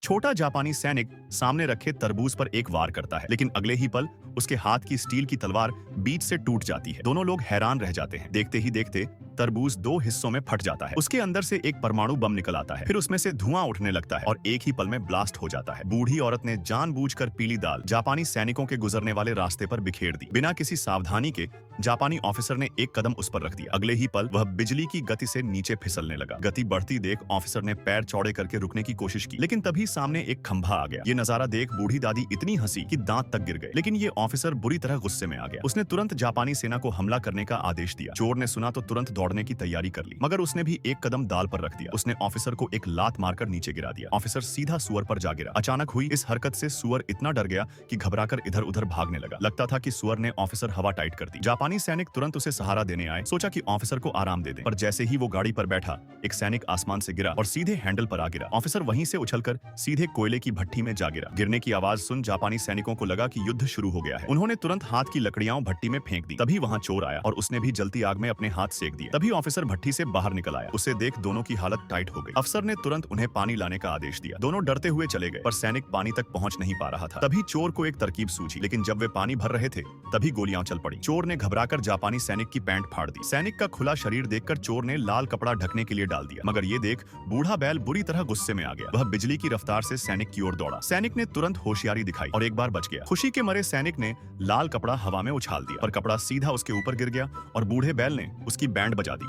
छोटा जापानी सैनिक सामने रखे तरबूज पर एक वार करता है, लेकिन अगले ही पल उसके हाथ की स्टील की तलवार बीच से टूट जाती है। दोनों लोग हैरान रह जाते हैं। देखते ही देखते तरबूज दो हिस्सों में फट जाता है। उसके अंदर से एक परमाणु बम निकल आता है, फिर उसमें से धुआं उठने लगता है और एक ही पल में ब्लास्ट हो जाता है। बूढ़ी औरत ने जानबूझकर पीली दाल जापानी सैनिकों के गुजरने वाले रास्ते पर बिखेर दी। बिना किसी सावधानी के जापानी ऑफिसर ने एक कदम उस पर रख दिया। अगले ही पल वह बिजली की गति से नीचे फिसलने लगा। गति बढ़ती देख ऑफिसर ने पैर चौड़े करके रुकने की कोशिश की, लेकिन तभी सामने एक खंभा आ गया। ये नजारा देख बूढ़ी दादी इतनी हंसी कि दांत तक गिर गए, लेकिन ये ऑफिसर बुरी तरह गुस्से में आ गया। उसने तुरंत जापानी सेना को हमला करने का आदेश दिया। चोर ने सुना तो तुरंत दौड़ने की तैयारी कर ली, मगर उसने भी एक कदम दाल पर रख दिया। उसने ऑफिसर को एक लात मारकर नीचे गिरा दिया। ऑफिसर सीधा सुअर पर जा गिरा। अचानक हुई इस हरकत से सुअर इतना डर गया कि घबराकर इधर उधर भागने लगा। लगता था कि सुअर ने ऑफिसर हवा टाइट कर दी। जापानी सैनिक तुरंत उसे सहारा देने आए। सोचा कि ऑफिसर को आराम दे दे, पर जैसे ही वो गाड़ी पर बैठा, एक सैनिक आसमान से गिरा और सीधे हैंडल पर आ गिरा। ऑफिसर वहीं से उछलकर सीधे कोयले की भट्टी में जा गिरा। गिरने की आवाज सुन जापानी सैनिकों को लगा कि युद्ध शुरू हो गया है। उन्होंने तुरंत हाथ की लकड़ियां भट्टी में फेंक दी। तभी वहां चोर आया और उसने भी जलती आग में अपने हाथ सेक दिए। तभी ऑफिसर भट्टी से बाहर निकल आया। उसे देख दोनों की हालत टाइट हो गई। अफसर ने तुरंत उन्हें पानी लाने का आदेश दिया। दोनों डरते हुए चले गए, पर सैनिक पानी तक पहुंच नहीं पा रहा था। तभी चोर को एक तरकीब सूझी, लेकिन जब वे पानी भर रहे थे तभी गोलियां चल पड़ी। चोर ने घबराकर जापानी सैनिक की पैंट फाड़ दी। सैनिक का खुला शरीर देखकर चोर ने लाल कपड़ा ढकने के लिए डाल दिया, मगर ये देख बूढ़ा बैल बुरी तरह गुस्से में आ गया। वह बिजली की रफ्तार से सैनिक की ओर दौड़ा। सैनिक ने तुरंत होशियारी दिखाई और एक बार बच गया। खुशी के मारे सैनिक ने लाल कपड़ा हवा में उछाल दिया, पर कपड़ा सीधा उसके ऊपर गिर गया और बूढ़े बैल ने उसकी बैंड बजा दी।